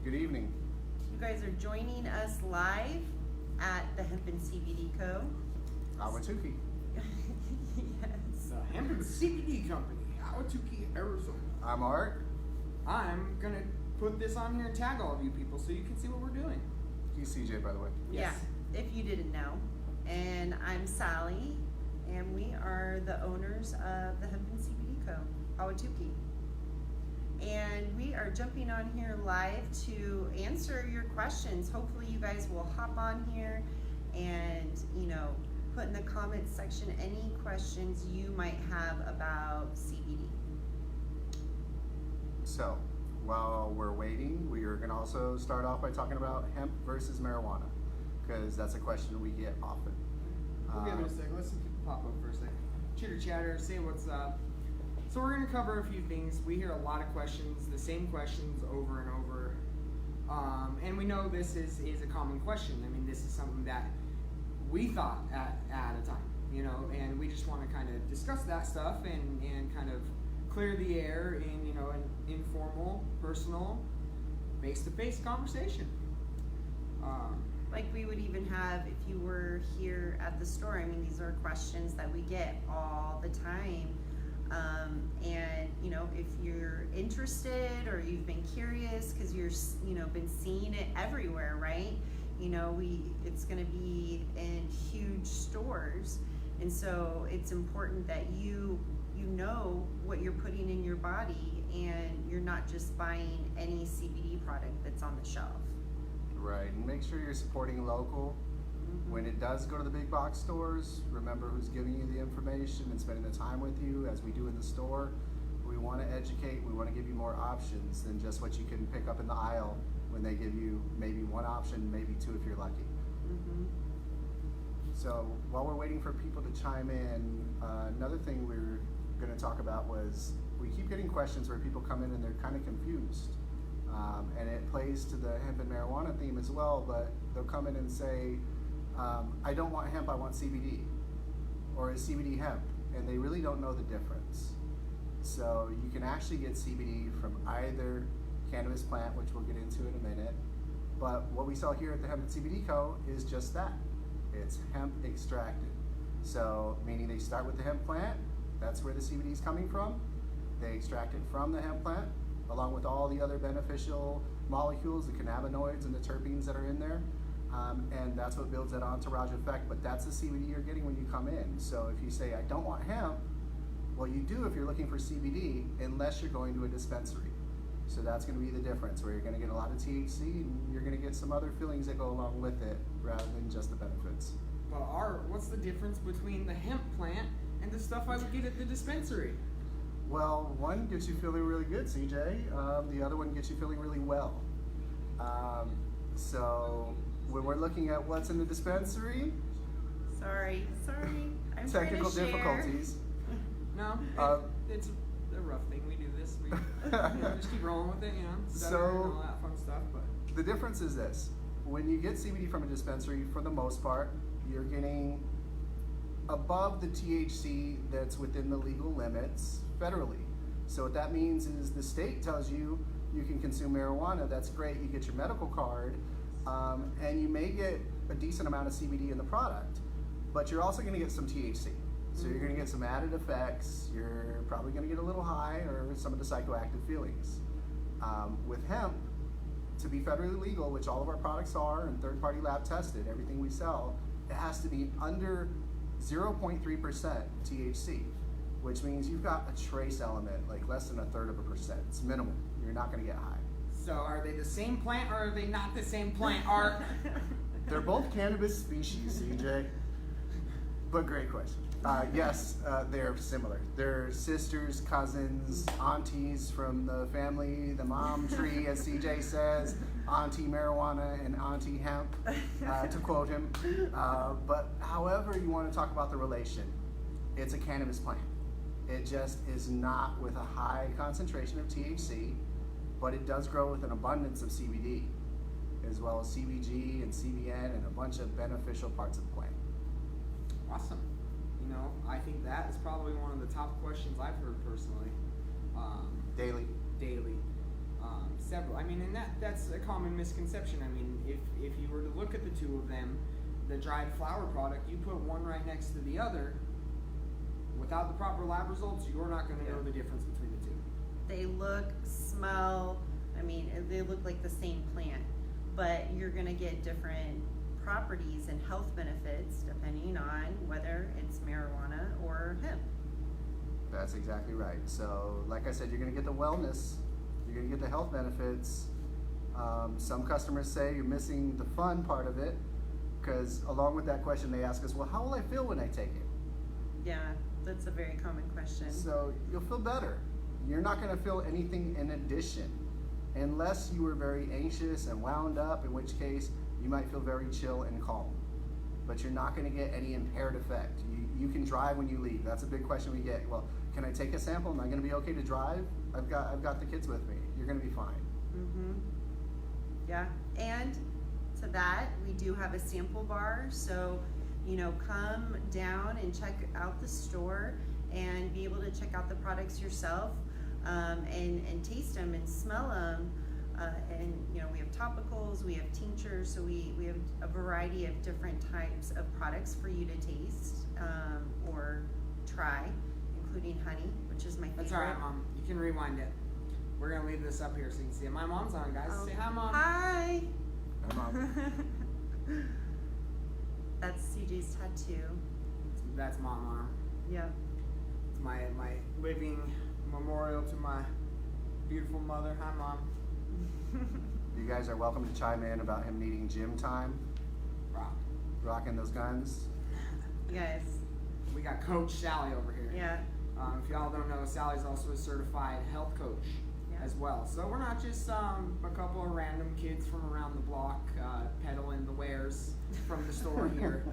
Good evening. You guys are joining us live at the Hemp Cbd Co. Awatuki. Yes. The Hemp Cbd Company, Ahwatukee, Arizona. I'm Art. I'm gonna put this on here and tag all of you people so you can see what we're doing. He's CJ, by the way. Yes. Yeah, if you didn't know. And I'm Sally, and we are the owners of the Hemp Cbd Co. Ahwatukee. And we are jumping on here live to answer your questions. Hopefully you guys will hop on here and, put in the comments section any questions you might have about CBD. So, while we're waiting, we are going to also start off by talking about hemp versus marijuana, because that's a question we get often. We'll give it a second. Let's see people pop up for a second. Chitter chatter, say what's up. So we're going to cover a few things. We hear a lot of questions, the same questions over and over. And we know this is a common question. I mean, this is something that we thought at a time, and we just want to kind of discuss that stuff and kind of clear the air in, an informal, personal, face-to-face conversation. Like we would even have if you were here at the store. I mean, these are questions that we get all the time. And if you're interested or you've been curious because you're been seeing it everywhere, right? It's going to be in huge stores, and so it's important that you know what you're putting in your body, and you're not just buying any CBD product that's on the shelf. Right, and make sure you're supporting local. Mm-hmm. When it does go to the big box stores, remember who's giving you the information and spending the time with you, as we do in the store. We want to educate, we want to give you more options than just what you can pick up in the aisle when they give you maybe one option, maybe two if you're lucky. Mm-hmm. So while we're waiting for people to chime in, another thing we're going to talk about was we keep getting questions where people come in and they're kind of confused. And it plays to the hemp and marijuana theme as well, but they'll come in and say, I don't want hemp, I want CBD, or is CBD hemp? And they really don't know the difference. So you can actually get CBD from either cannabis plant, which we'll get into in a minute, but what we sell here at the Hemp Cbd Co. is just that. It's hemp extracted. So meaning they start with the hemp plant, that's where the CBD is coming from. They extract it from the hemp plant, along with all the other beneficial molecules, the cannabinoids and the terpenes that are in there. And that's what builds that entourage effect, but that's the CBD you're getting when you come in. So if you say, I don't want hemp, well, you do if you're looking for CBD, unless you're going to a dispensary. So that's going to be the difference, where you're going to get a lot of THC and you're going to get some other feelings that go along with it, rather than just the benefits. Well, what's the difference between the hemp plant and the stuff I would get at the dispensary? Well, one gets you feeling really good, CJ. The other one gets you feeling really well. So when we're looking at what's in the dispensary, Sorry. I'm technical trying to share. difficulties. No, it's a rough thing. We do this. We just keep rolling with it, stutter So- and all that fun stuff. But The difference is this: when you get CBD from a dispensary, for the most part, you're getting above the THC that's within the legal limits federally. So what that means is the state tells you you can consume marijuana. That's great. You get your medical card, and you may get a decent amount of CBD in the product, but you're also going to get some THC. So you're going to get some added effects. You're probably going to get a little high, or some of the psychoactive feelings. With hemp, to be federally legal, which all of our products are, and third-party lab tested, everything we sell, it has to be under 0.3% THC, which means you've got a trace element, like less than 1/3%. It's minimal. You're not going to get high. so are they the same plant or are they not the same plant? Art? They're both cannabis species, CJ. But great question. Yes, they're similar. They're sisters, cousins, aunties from the family, the mom tree, as CJ says, auntie marijuana and auntie hemp, to quote him. But however you want to talk about the relation, it's a cannabis plant. It just is not with a high concentration of THC, but it does grow with an abundance of CBD, as well as CBG and CBN and a bunch of beneficial parts of the plant. Awesome. I think that is probably one of the top questions I've heard personally. Daily. several. I mean, and that's a common misconception. I mean, if you were to look at the two of them, the dried flower product, you put one right next to the other, without the proper lab results, you're not going to know the difference between the two. They look, smell, I mean, they look like the same plant, but you're going to get different properties and health benefits depending on whether it's marijuana or hemp. That's exactly right. So, like I said, you're going to get the wellness, you're going to get the health benefits. Some customers say you're missing the fun part of it, because along with that question, they ask us, well, how will I feel when I take it? Yeah, that's a very common question. So you'll feel better. You're not going to feel anything in addition, unless you were very anxious and wound up, in which case you might feel very chill and calm. But you're not going to get any impaired effect. You can drive when you leave. That's a big question we get. Well, can I take a sample? Am I going to be okay to drive? I've got the kids with me. You're going to be fine. Mm-hmm. Yeah, and to that, we do have a sample bar. So, come down and check out the store and be able to check out the products yourself, and taste them and smell them. And we have topicals, we have tinctures, so we have a variety of different types of products for you to taste or try, including honey, which is my favorite. That's all right, Mom. You can rewind it. We're gonna leave this up here so you can see it. My mom's on, guys. Oh. Say hi, Mom. Hi. Hi, Mom. That's CJ's tattoo. That's Mom on her. Yep. It's my living memorial to my beautiful mother. Hi, Mom. You guys are welcome to chime in about him needing gym time, rocking those guns. Yes. We got Coach Sally over here. Yeah. If y'all don't know, Sally's also a certified health coach as well. So we're not just a couple of random kids from around the block peddling the wares from the store here.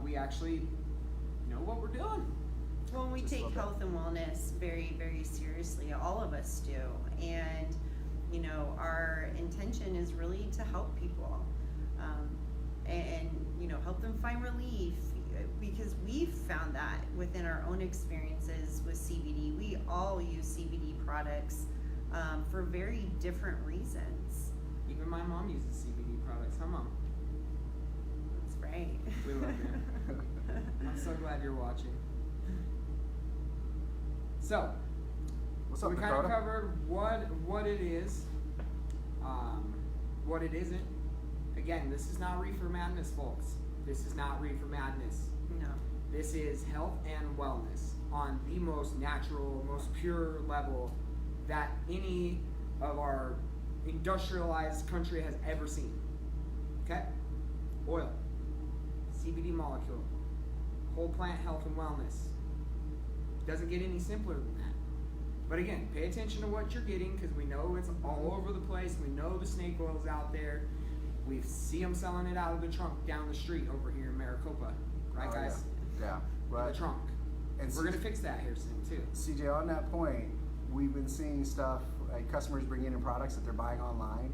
We actually know what we're doing. Well, we Just take love that. health and wellness very, very seriously. All of us do. And, our intention is really to help people and help them find relief, because we've found that within our own experiences with CBD. We all use CBD products for very different reasons. Even my mom uses CBD products. Huh, Mom? That's right. We love you. I'm so glad you're watching. So, What's up, we kind Dakota? of covered what it is, what it isn't. Again, this is not reefer madness, folks. This is not reefer madness. No. This is health and wellness on the most natural, most pure level that any of our industrialized country has ever seen. Okay? Oil, CBD molecule, whole plant health and wellness. Doesn't get any simpler than that. But again, pay attention to what you're getting, because we know it's all over the place. We know the snake oil's out there. We see them selling it out of the trunk down the street over here in Maricopa. Right, guys? Yeah. In Right. the trunk. And We're going to fix that here soon, too. CJ, on that point, we've been seeing stuff like customers bringing in products that they're buying online.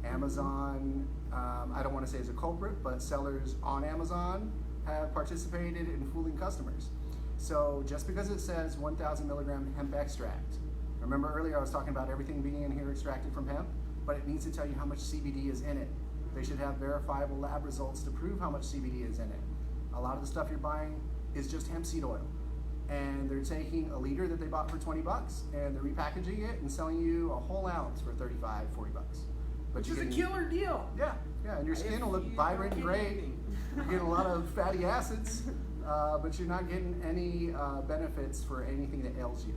Amazon, I don't want to say is a culprit, but sellers on Amazon have participated in fooling customers. So just because it says 1,000 milligram hemp extract, remember earlier I was talking about everything being in here extracted from hemp, but it needs to tell you how much CBD is in it. They should have verifiable lab results to prove how much CBD is in it. A lot of the stuff you're buying is just hemp seed oil. And they're taking a liter that they bought for 20 bucks and they're repackaging it and selling you a whole ounce for 35, 40 bucks. Which is a killer deal. Yeah, and your skin will look vibrant and great. You're getting a lot of fatty acids, but you're not getting any benefits for anything that ails you.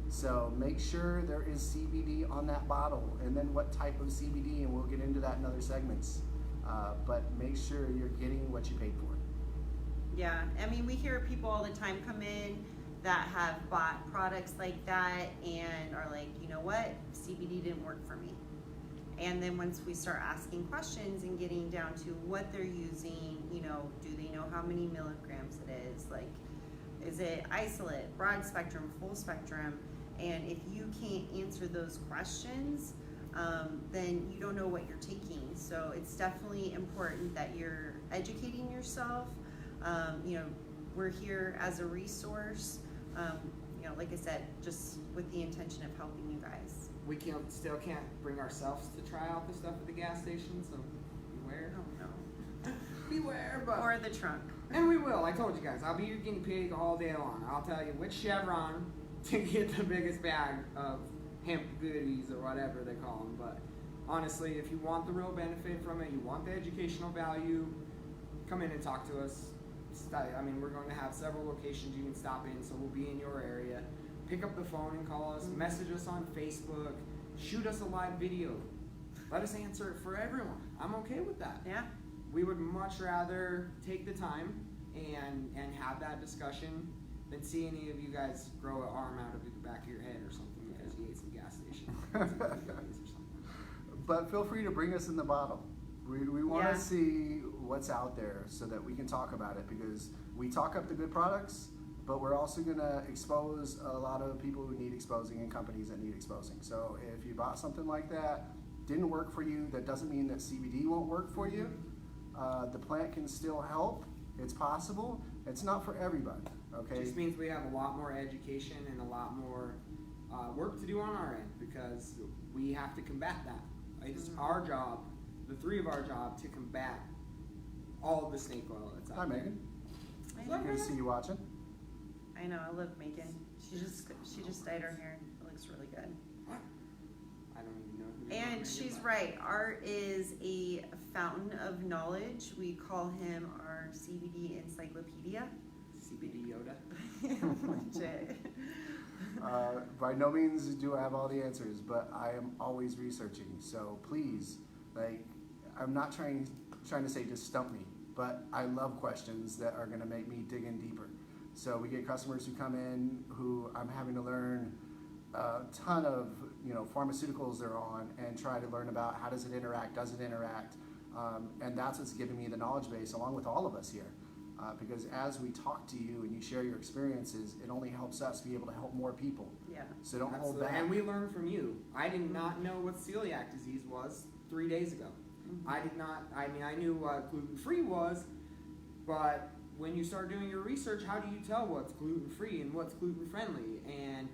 So make sure there is CBD on that bottle, and then what type of CBD, and we'll get into that in other segments. But make sure you're getting what you paid for. Yeah, I mean, we hear people all the time come in that have bought products like that and are like, you know what, CBD didn't work for me. And then once we start asking questions and getting down to what they're using, do they know how many milligrams it is? Like, is it isolate, broad spectrum, full spectrum? And if you can't answer those questions, then you don't know what you're taking. So it's definitely important that you're educating yourself. We're here as a resource. you know, like I said, just with the intention of helping you guys. We still can't bring ourselves to try out the stuff at the gas station, so beware. Oh no. Beware, but Or the trunk. and we will. I told you guys, I'll be your guinea pig all day long. I'll tell you which Chevron to get the biggest bag of hemp goodies or whatever they call them. But honestly, if you want the real benefit from it, you want the educational value, come in and talk to us. I mean, we're going to have several locations you can stop in, so we'll be in your area. Pick up the phone and call us, message us on Facebook, shoot us a live video. Let us answer it for everyone. I'm okay with that. Yeah. We would much rather take the time and have that discussion than see any of you guys grow an arm out of the back of your head or something because you ate some gas station or something. But feel free to bring us in the bottle. We want to see what's out there so that we can talk about it, because we talk up the good products, but we're also going to expose a lot of people who need exposing and companies that need exposing. So if you bought something like that, didn't work for you, that doesn't mean that CBD won't work for you. The plant can still help. It's possible. It's not for everybody. Okay. It just means we have a lot more education and a lot more work to do on our end, because we have to combat that. It's our job, the three of our job, to combat all of the snake oil that's out Hi, there. Megan. I Good know. to see you watching. I know. I love Megan. She just dyed her hair. It looks really good. I don't even know who you're And talking she's about. right. Art is a fountain of knowledge. We call him our CBD encyclopedia. CBD Yoda. Legit. By no means do I have all the answers, but I am always researching. So please, like, I'm not trying to say just stump me, but I love questions that are going to make me dig in deeper. So we get customers who come in who I'm having to learn a ton of, pharmaceuticals they're on and try to learn about how does it interact, and that's what's giving me the knowledge base along with all of us here. Because as we talk to you and you share your experiences, it only helps us be able to help more people. Yeah. So don't hold Absolutely. back. And we learn from you. I did not know what celiac disease was 3 days ago. I did not, I knew what gluten-free was, but when you start doing your research, how do you tell what's gluten-free and what's gluten-friendly and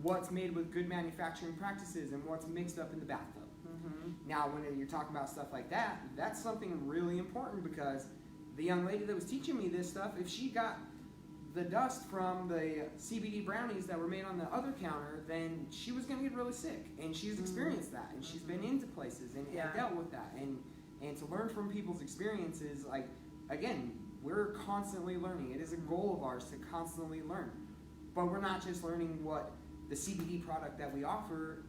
what's made with good manufacturing practices and what's mixed up in the bathtub? Now, when you're talking about stuff like that, that's something really important, because the young lady that was teaching me this stuff, if she got the dust from the CBD brownies that were made on the other counter, then she was going to get really sick. And she's experienced that, and she's been into places and dealt with that. And to learn from people's experiences, like, again, we're constantly learning. It is a goal of ours to constantly learn. But we're not just learning what the CBD product that we offer,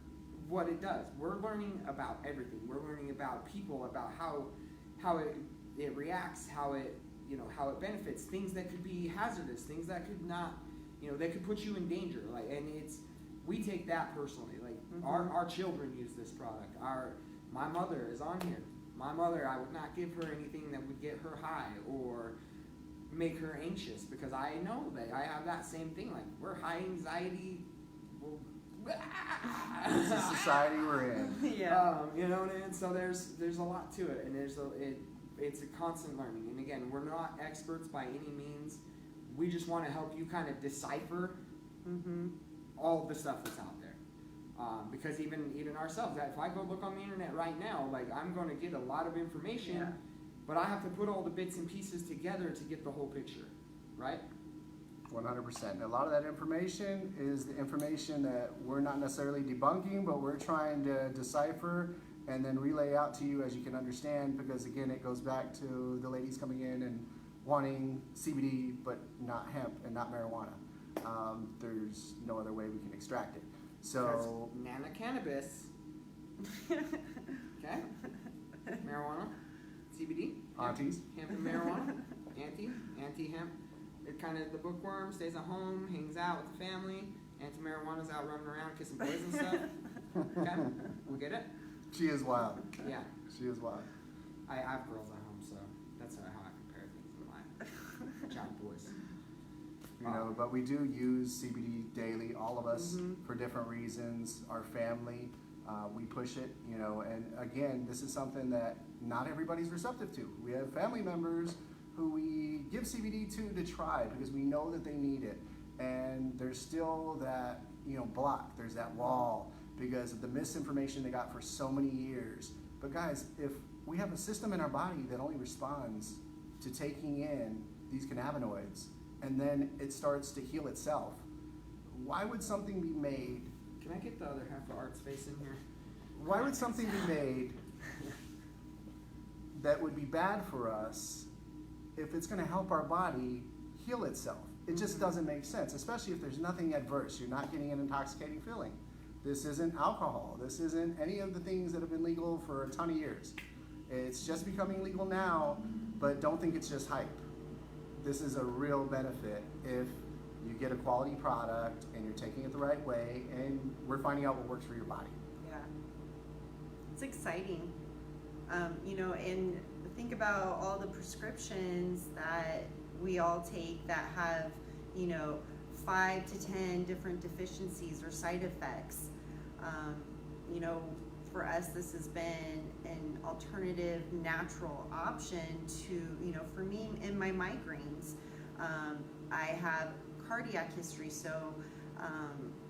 what it does. We're learning about everything. We're learning about people, about how it reacts, how it benefits, things that could be hazardous, things that could not, that could put you in danger. Like, and we take that personally. Like, our children use this product. My mother is on here. My mother, I would not give her anything that would get her high or make her anxious, because I know that I have that same thing. Like, we're high anxiety. This is the society we're in. Yeah. You know what I mean? So there's a lot to it, and it's a constant learning. And again, we're not experts by any means. We just want to help you kind of decipher all of the stuff that's out there. Because even ourselves, if I go look on the internet right now, like, I'm going to get a lot of information, but I have to put all the bits and pieces together to get the whole picture, right? 100%. A lot of that information is the information that we're not necessarily debunking, but we're trying to decipher and then relay out to you as you can understand, because again, it goes back to the ladies coming in and wanting CBD but not hemp and not marijuana. There's no other way we can extract it. So Nana cannabis, okay, marijuana, CBD, aunties. hemp and marijuana, anti-hemp. It kind of, the bookworm stays at home, hangs out with the family. Anti-marijuana's out running around kissing boys and stuff. Okay, we get it? She is wild. Yeah. She is wild. I have girls at home, so that's how I compare things in life. Child boys. But we do use CBD daily, all of us, for different reasons. Our family, we push it, and again, this is something that not everybody's receptive to. We have family members who we give CBD to try because we know that they need it. and there's still that, block, there's that wall because of the misinformation they got for so many years. But guys, if we have a system in our body that only responds to taking in these cannabinoids and then it starts to heal itself, why would something be made? Can I get the other half of Art's face in here? Why would something be made that would be bad for us if it's going to help our body heal itself? It just doesn't make sense, especially if there's nothing adverse. You're not getting an intoxicating feeling. This isn't alcohol. This isn't any of the things that have been legal for a ton of years. It's just becoming legal now, but don't think it's just hype. This is a real benefit if you get a quality product and you're taking it the right way, and we're finding out what works for your body. Yeah. It's exciting. And think about all the prescriptions that we all take that have, 5 to 10 different deficiencies or side effects. For us, this has been an alternative, natural option to, for me in my migraines. I have cardiac history, so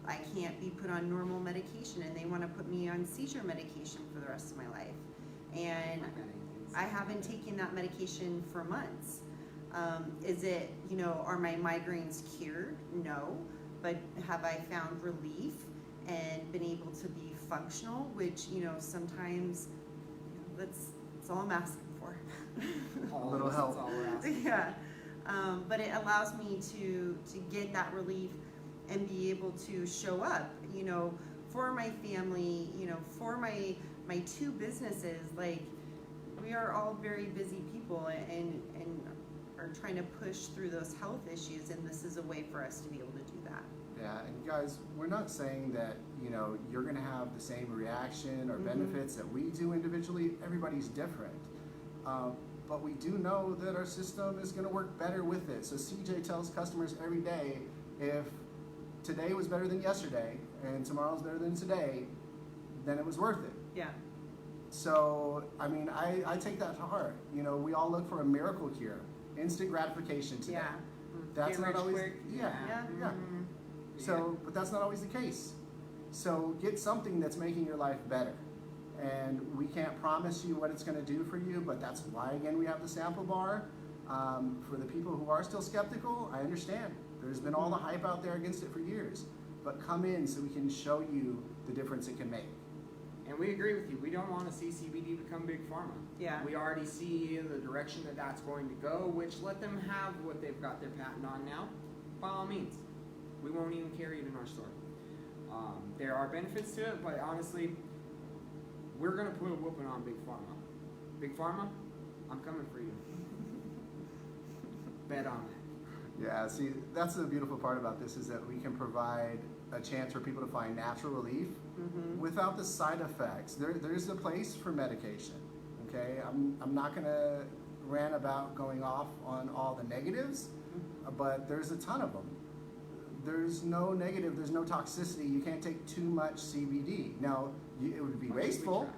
I can't be put on normal medication, and they want to put me on seizure medication for the rest of my life. And I haven't taken that medication for months. Is it, are my migraines cured? No. But have I found relief and been able to be functional, which, sometimes that's all I'm asking for. A little help. That's all we're asking. Yeah. But it allows me to get that relief and be able to show up, for my family, for my 2 businesses. Like, we are all very busy people and are trying to push through those health issues, and this is a way for us to be able to do that. Yeah, and guys, we're not saying that, you're going to have the same reaction or benefits that we do individually. Everybody's different. But we do know that our system is going to work better with it. So CJ tells customers every day, if today was better than yesterday and tomorrow's better than today, then it was worth it. Yeah. So, I take that to heart. We all look for a miracle cure, instant gratification today. Yeah. That's Get not rich always, quick. yeah. Mhm. So, but that's not always the case. So get something that's making your life better. And we can't promise you what it's going to do for you, but that's why, again, we have the sample bar. For the people who are still skeptical, I understand. There's been all the hype out there against it for years. But come in so we can show you the difference it can make. And we agree with you. We don't want to see CBD become big pharma. Yeah. We already see the direction that that's going to go, which let them have what they've got their patent on now. By all means. We won't even carry it in our store. There are benefits to it, but honestly, we're going to put a whooping on Big Pharma. Big Pharma, I'm coming for you. Bet on it. Yeah, see, that's the beautiful part about this, is that we can provide a chance for people to find natural relief without the side effects. There's a place for medication, okay? I'm not going to rant about going off on all the negatives, but there's a ton of them. There's no negative, there's no toxicity. You can't take too much CBD. Now, it would be wasteful.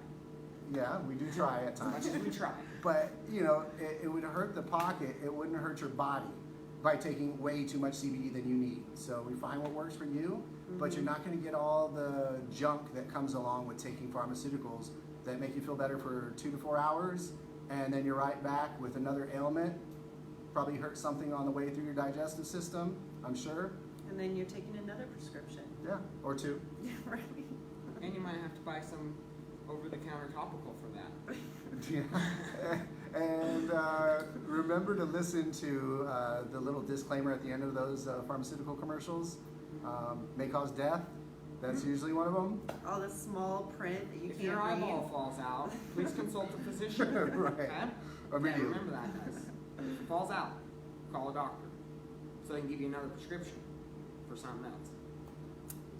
Yeah, we do try at times. As much as we try. But, it would hurt the pocket. It wouldn't hurt your body by taking way too much CBD than you need. So we find what works for you, but you're not going to get all the junk that comes along with taking pharmaceuticals that make you feel better for 2 to 4 hours, and then you're right back with another ailment. Probably hurt something on the way through your digestive system, I'm sure. And then you're taking another prescription. Yeah, or 2. Yeah, right. And you might have to buy some over-the-counter topical for that. Yeah. And remember to listen to the little disclaimer at the end of those pharmaceutical commercials. May cause death. That's usually one of them. All the small print that you If can't your read. eyeball falls out, please consult a physician. Right. Okay? Immediately. Remember that, guys. If it falls out, call a doctor so they can give you another prescription for something else.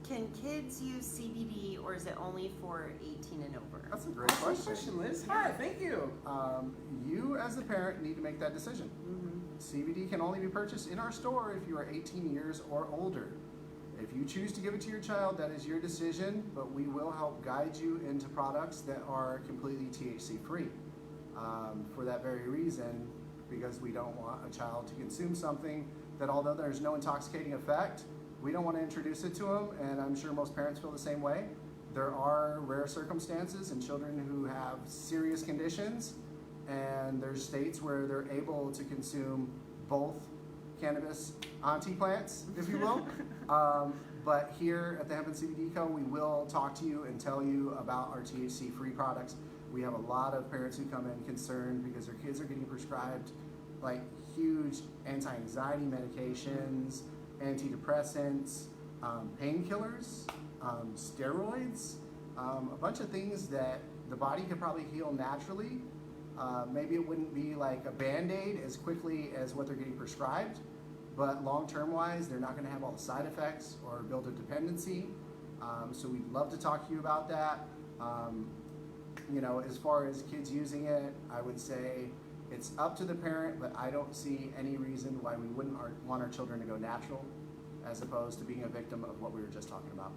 Can kids use CBD, or is it only for 18 and over? That's a great Awesome question. Liz. Hi, thank you. You, as the parent, need to make that decision. CBD can only be purchased in our store if you are 18 years or older. If you choose to give it to your child, that is your decision, but we will help guide you into products that are completely THC free. For that very reason, because we don't want a child to consume something that although there's no intoxicating effect, we don't want to introduce it to them, and I'm sure most parents feel the same way. There are rare circumstances in children who have serious conditions, and there's states where they're able to consume both cannabis auntie plants, if you will. But here at the Hemp Cbd Co, we will talk to you and tell you about our THC-free products. We have a lot of parents who come in concerned because their kids are getting prescribed like huge anti-anxiety medications, antidepressants, painkillers, steroids, a bunch of things that the body could probably heal naturally. Maybe it wouldn't be like a Band-Aid as quickly as what they're getting prescribed, but long-term wise, they're not gonna have all the side effects or build a dependency. So we'd love to talk to you about that. You know, as far as kids using it, I would say it's up to the parent, but I don't see any reason why we wouldn't want our children to go natural as opposed to being a victim of what we were just talking about.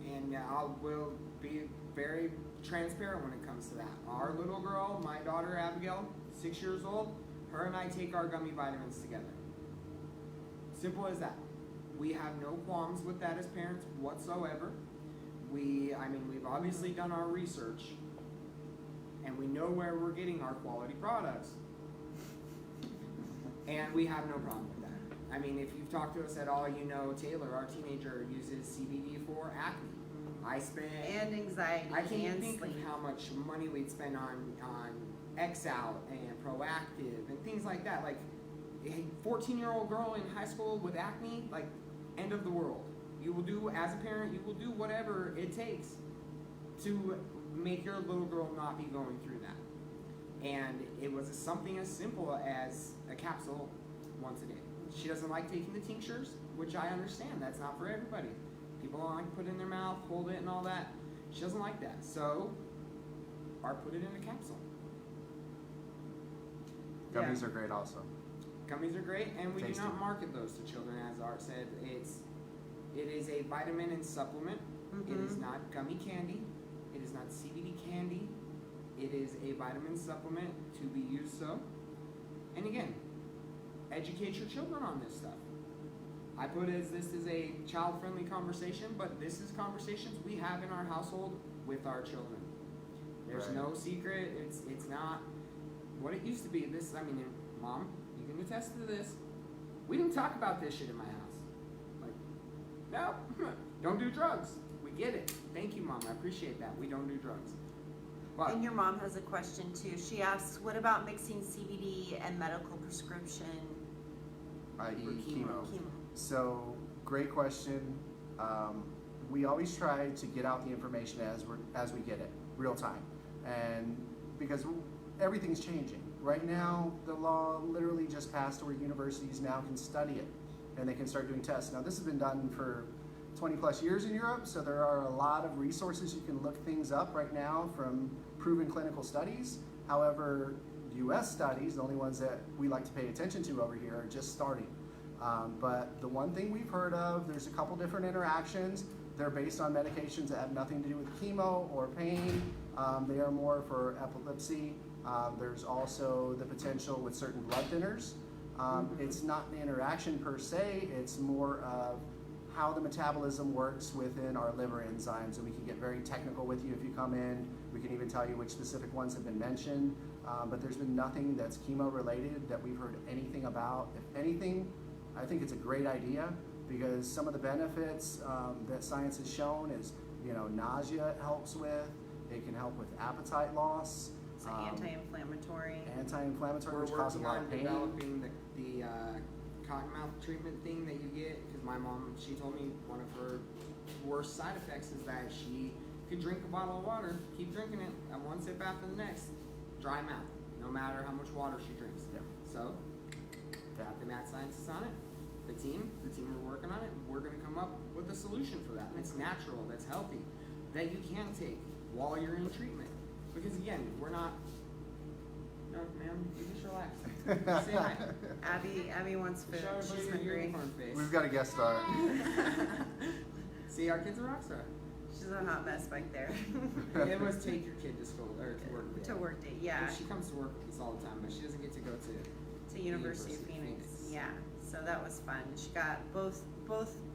And I will be very transparent when it comes to that. Our little girl, my daughter Abigail, 6 years old, her and I take our gummy vitamins together. Simple as that. We have no qualms with that as parents whatsoever. We've obviously done our research, and we know where we're getting our quality products, and we have no problem with that. I mean, if you've talked to us at all, you know Taylor, our teenager, uses CBD for acne. I spend and anxiety. I can't and think sleep. of how much money we'd spend on X-Out and Proactive and things like that. Like a 14-year-old girl in high school with acne, like end of the world. You will do, as a parent, you will do whatever it takes to make your little girl not be going through that. And it was something as simple as a capsule once a day. She doesn't like taking the tinctures, which I understand. That's not for everybody. People don't like to put it in their mouth, hold it and all that. She doesn't like that. So, or put it in a capsule. Gummies are great also. Gummies are great, and we Tasty. do not market those to children, as Art said. It is a vitamin and supplement. Mm-hmm. It is not gummy candy. It is not CBD candy. It is a vitamin supplement to be used so. And again, educate your children on this stuff. I put it as this is a child-friendly conversation, but this is conversations we have in our household with our children. There's Right. no secret. It's not what it used to be. Mom, you can attest to this. We didn't talk about this shit in my house. Like, no, don't do drugs. We get it. Thank you, Mom. I appreciate that. We don't do drugs. But And your mom has a question too. She asks, what about mixing CBD and medical prescription I.e. For chemo. chemo. So, great question. We always try to get out the information as we get it, real time, and because everything's changing. Right now, the law literally just passed where universities now can study it, and they can start doing tests. Now, this has been done for 20 plus years in Europe, so there are a lot of resources you can look things up right now from proven clinical studies. However, US studies, the only ones that we like to pay attention to over here, are just starting. But the one thing we've heard of, there's a couple different interactions. They're based on medications that have nothing to do with chemo or pain. They are more for epilepsy. There's also the potential with certain blood thinners. It's not an interaction per se, it's more of how the metabolism works within our liver enzymes. And we can get very technical with you if you come in. We can even tell you which specific ones have been mentioned. But there's been nothing that's chemo related that we've heard anything about. If anything, I think it's a great idea because some of the benefits that science has shown is, nausea it helps with. It can help with appetite loss. It's anti-inflammatory. Anti-inflammatory, we're which causes a working lot on of pain. developing the cottonmouth treatment thing that you get, because my mom, she told me one of her worst side effects is that she could drink a bottle of water, keep drinking it, and one sip after the next, dry mouth, no matter how much water she drinks. Yeah. So, got the mad scientists on it, the team are working on it. We're gonna come up with a solution for that. That's natural, that's healthy, that you can take while you're in treatment. Because again, we're not, no, ma'am, you just relax. Say hi. Abby wants food. Show She's everybody your hungry. unicorn face. We've got a guest star. See, our kid's a rock star. She's a hot mess back there. It was take your kid to school or to work day. To work day, yeah. She comes to work with us all the time, but she doesn't get to go to To University of Phoenix. Yeah. So that was fun. She got both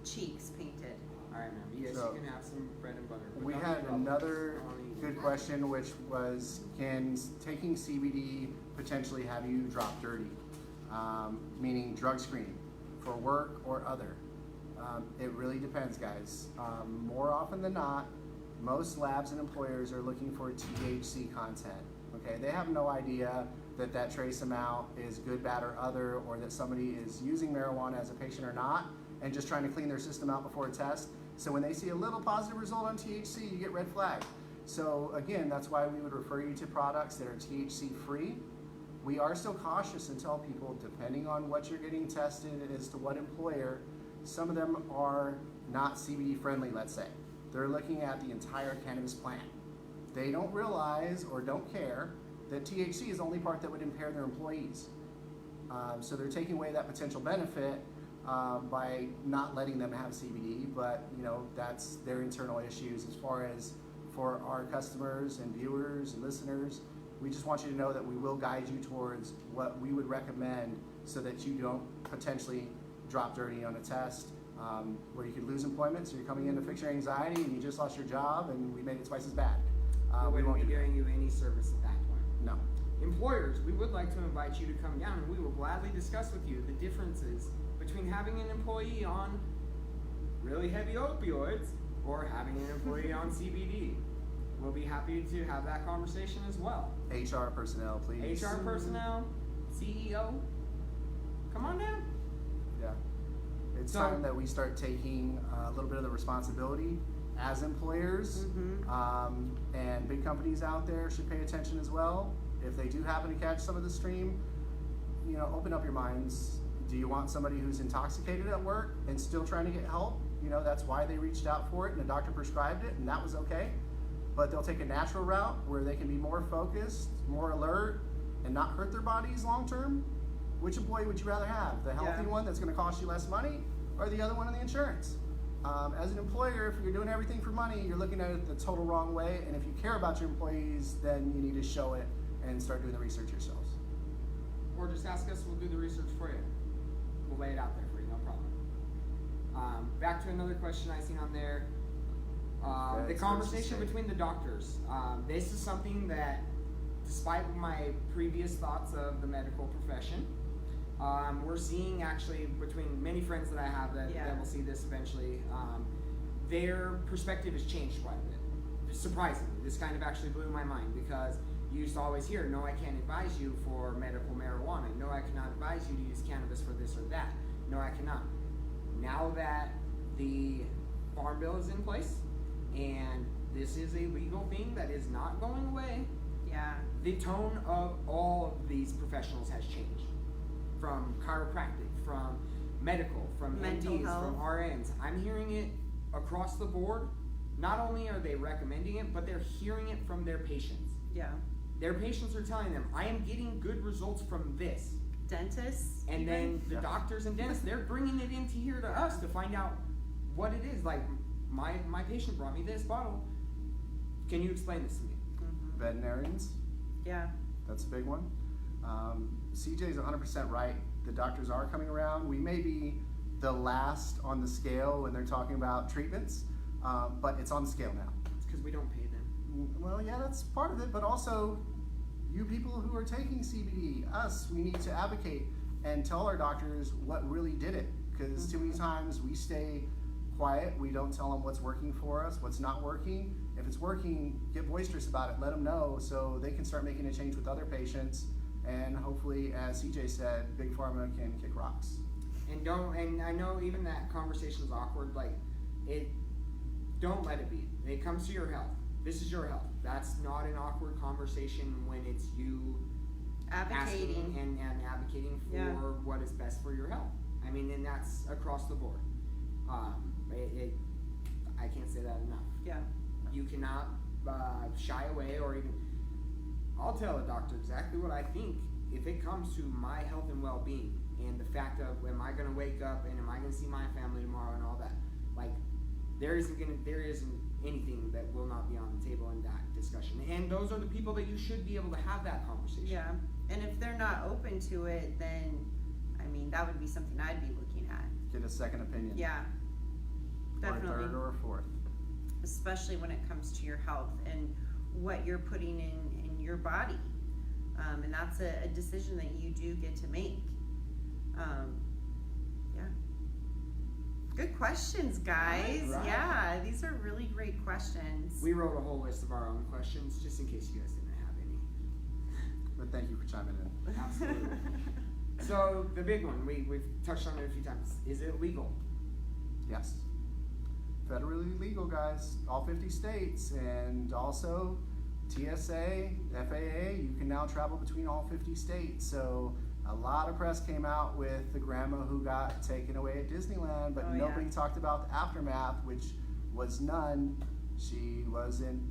cheeks painted. All right, ma'am. Yes, So, you can have some bread and butter. but We don't had eat raw. another Don't eat good it. question, which was, can taking CBD potentially have you drop dirty? Meaning drug screen for work or other. It really depends, guys. More often than not, most labs and employers are looking for THC content. Okay, they have no idea that that trace amount is good, bad, or other, or that somebody is using marijuana as a patient or not, and just trying to clean their system out before a test. So when they see a little positive result on THC, you get red flagged. So again, that's why we would refer you to products that are THC free. We are still cautious and tell people, depending on what you're getting tested as to what employer, some of them are not CBD friendly, let's say. They're looking at the entire cannabis plant. They don't realize or don't care that THC is the only part that would impair their employees. So they're taking away that potential benefit by not letting them have CBD, but that's their internal issues. As far as for our customers and viewers and listeners, we just want you to know that we will guide you towards what we would recommend so that you don't potentially drop dirty on a test where you could lose employment. So you're coming in to fix your anxiety and you just lost your job and we made it twice as bad. We won't be do that. giving you any service at that point. No. Employers, we would like to invite you to come down and we will gladly discuss with you the differences between having an employee on really heavy opioids or having an employee on CBD. We'll be happy to have that conversation as well. HR personnel, please. HR personnel, CEO, come on down. Yeah. It's So- time that we start taking a little bit of the responsibility as employers, and big companies out there should pay attention as well. If they do happen to catch some of the stream, open up your minds. Do you want somebody who's intoxicated at work and still trying to get help? That's why they reached out for it and the doctor prescribed it and that was okay. But they'll take a natural route where they can be more focused, more alert, and not hurt their bodies long term. Which employee would you rather have? The healthy Yeah. one that's gonna cost you less money, or the other one in the insurance? As an employer, if you're doing everything for money, you're looking at it the total wrong way, and if you care about your employees, then you need to show it and start doing the research yourselves. Or just ask us, we'll do the research for you. We'll lay it out there for you, no problem. Back to another question I seen on there. The That's conversation interesting. between the doctors. This is something that, despite my previous thoughts of the medical profession, we're seeing actually between many friends that I have that will see this eventually, their perspective has changed quite a bit. Surprisingly, this kind of actually blew my mind because you used to always hear, no, I can't advise you for medical marijuana. No, I cannot advise you to use cannabis for this or that. No, I cannot. Now that the Farm Bill is in place and this is a legal thing that is not going away, Yeah. the tone of all of these professionals has changed. From chiropractic, from medical, from Mental MDs, health. from RNs. I'm hearing it across the board. Not only are they recommending it, but they're hearing it from their patients. Yeah. Their patients are telling them, I am getting good results from this. Dentists. And even. then the Yeah. doctors and dentists, they're bringing it into here to us to find out what it is. Like, my patient brought me this bottle. Can you explain this to me? Veterinarians, Yeah. that's a big one. CJ's 100% right. The doctors are coming around. We may be the last on the scale when they're talking about treatments, but it's on the scale now. It's because we don't pay them. Well, yeah, that's part of it, but also you people who are taking CBD, us, we need to advocate and tell our doctors what really did it, because too many times we stay quiet. We don't tell them what's working for us, what's not working. If it's working, get boisterous about it. Let them know so they can start making a change with other patients. And hopefully, as CJ said, Big Pharma can kick rocks. And I know even that conversation's awkward, like, don't let it be. It comes to your health. This is your health. That's not an awkward conversation when it's you Advocating. asking and advocating for Yeah. what is best for your health. I mean, and that's across the board. I can't say that enough. Yeah. You cannot shy away or even. I'll tell a doctor exactly what I think if it comes to my health and well-being and the fact of am I going to wake up and am I going to see my family tomorrow and all that. Like there isn't anything that will not be on the table in that discussion. And those are the people that you should be able to have that conversation. Yeah. And if they're not open to it, then I mean, that would be something I'd be looking at. Get a second opinion. Yeah, definitely. Or a third or a fourth. Especially when it comes to your health and what you're putting in your body. And that's a decision that you do get to make. Yeah. Good questions, guys. Right. Yeah, these are really great questions. We wrote a whole list of our own questions just in case you guys didn't have any. But thank you for chiming in. Absolutely. So the big one, we've touched on it a few times. Is it legal? Yes. Federally legal, guys. All 50 states. And also TSA, FAA, you can now travel between all 50 states. So a lot of press came out with the grandma who got taken away at Disneyland, but nobody talked about the aftermath, which was none. She wasn't,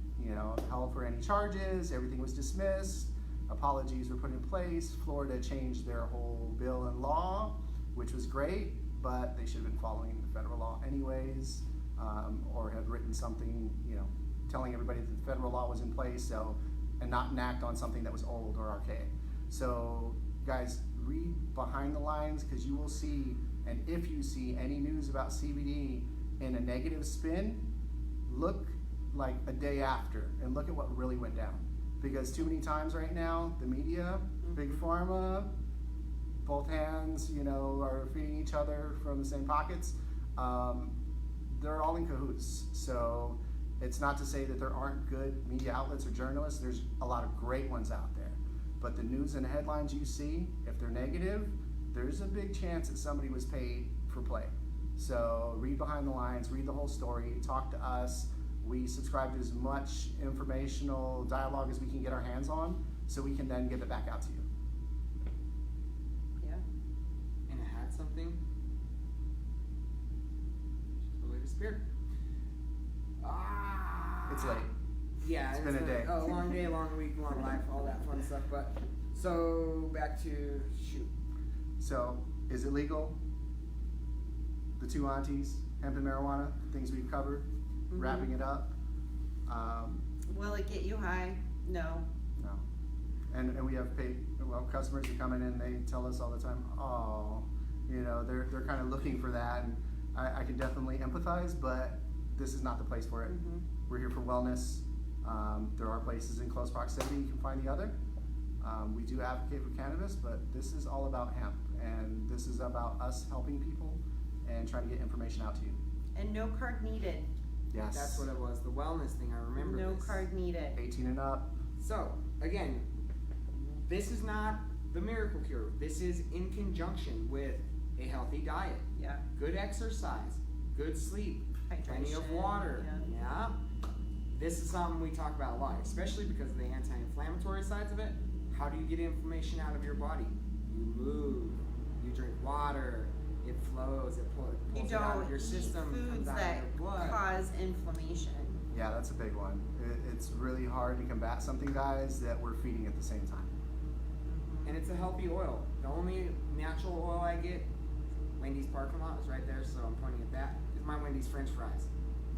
held for any charges. Everything was dismissed. Apologies were put in place. Florida changed their whole bill and law, which was great, but they should have been following the federal law anyways, or have written something, telling everybody that the federal law was in place, and not enact on something that was old or archaic. So guys, read behind the lines, because you will see, and if you see any news about CBD in a negative spin, look like a day after and look at what really went down. Because too many times right now, the media, big pharma, both hands, are feeding each other from the same pockets. They're all in cahoots. So it's not to say that there aren't good media outlets or journalists. There's a lot of great ones out there. But the news and headlines you see, if they're negative, there's a big chance that somebody was paid for play. So read behind the lines, read the whole story, talk to us. We subscribe to as much informational dialogue as we can get our hands on, so we can then give it back out to you. Yeah. And it had something. Just totally disappeared. It's late. Yeah, It's been a day. A long day, long week, long life, all that fun stuff. But so back to shoot. So is it legal? The two aunties, hemp and marijuana, things we've covered, wrapping it up. Will it get you high? No. No. And we have customers who come in and they tell us all the time, they're kind of looking for that, and I can definitely empathize, but this is not the place for it. We're here for wellness. There are places in close proximity you can find the other. We do advocate for cannabis, but this is all about hemp, and this is about us helping people and trying to get information out to you. And no card needed. Yes. That's what it was. The wellness thing. I remember. No this. card needed. 18 and up. So again, this is not the miracle cure. This is in conjunction with a healthy diet, Yeah. good exercise, good sleep, plenty of Hydration, water. yeah. This is something we talk about a lot, especially because of the anti-inflammatory sides of it. How do you get inflammation out of your body? You move, you drink water, it flows, it pulls You it out don't of your system, eat comes foods out that of your blood. cause inflammation. Yeah, that's a big one. It's really hard to combat something, guys, that we're feeding at the same time. And it's a healthy oil. The only natural oil I get, Wendy's parking lot is right there, so I'm pointing at that, is my Wendy's French fries.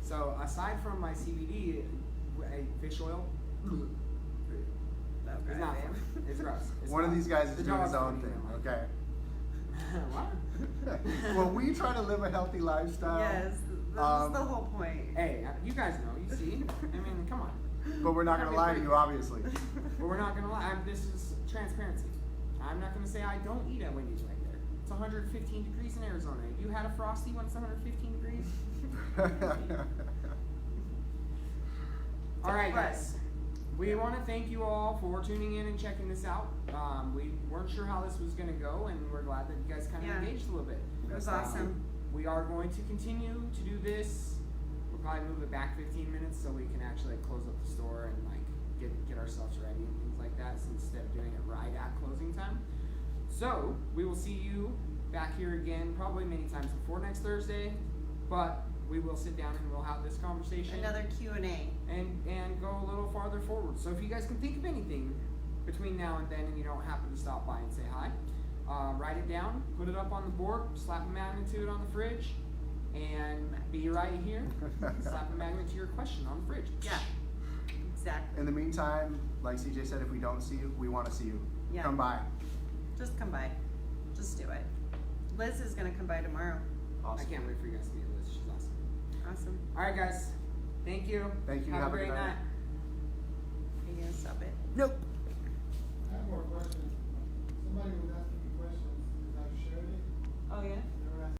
So aside from my CBD, fish oil, it's not fun. It's gross. It's One of not. these guys is The doing his dog's own funny, thing, though. okay? What? Well, we try to live a healthy lifestyle. Yes, that's the whole point. Hey, you guys know, you see. I mean, come on. But we're not going to lie to you, obviously. But we're not gonna lie. This is transparency. I'm not gonna say I don't eat at Wendy's right there. It's 115 degrees in Arizona. You had a Frosty when it's 115 degrees? All right, guys. We want to thank you all for tuning in and checking this out. We weren't sure how this was going to go, and we're glad that you guys kind of engaged a little bit. It was awesome. We are going to continue to do this. We'll probably move it back 15 minutes so we can actually close up the store and get ourselves ready and things like that, instead of doing it right at closing time. So we will see you back here again, probably many times before next Thursday, but we will sit down and we'll have this conversation. Another Q&A. And go a little farther forward. So if you guys can think of anything between now and then and you don't happen to stop by and say hi, write it down, put it up on the board, slap a magnet to it on the fridge, and be right here. Slap a magnet to your question on the fridge. Yeah, exactly. In the meantime, like CJ said, if we don't see you, we want to see you. Yeah. Come by. Just come by. Just do it. Liz is gonna come by tomorrow. Awesome. I can't wait for you guys to meet Liz. She's awesome. Awesome. All right, guys. Thank you. Thank you. Have a great night. Are you gonna stop it? Nope.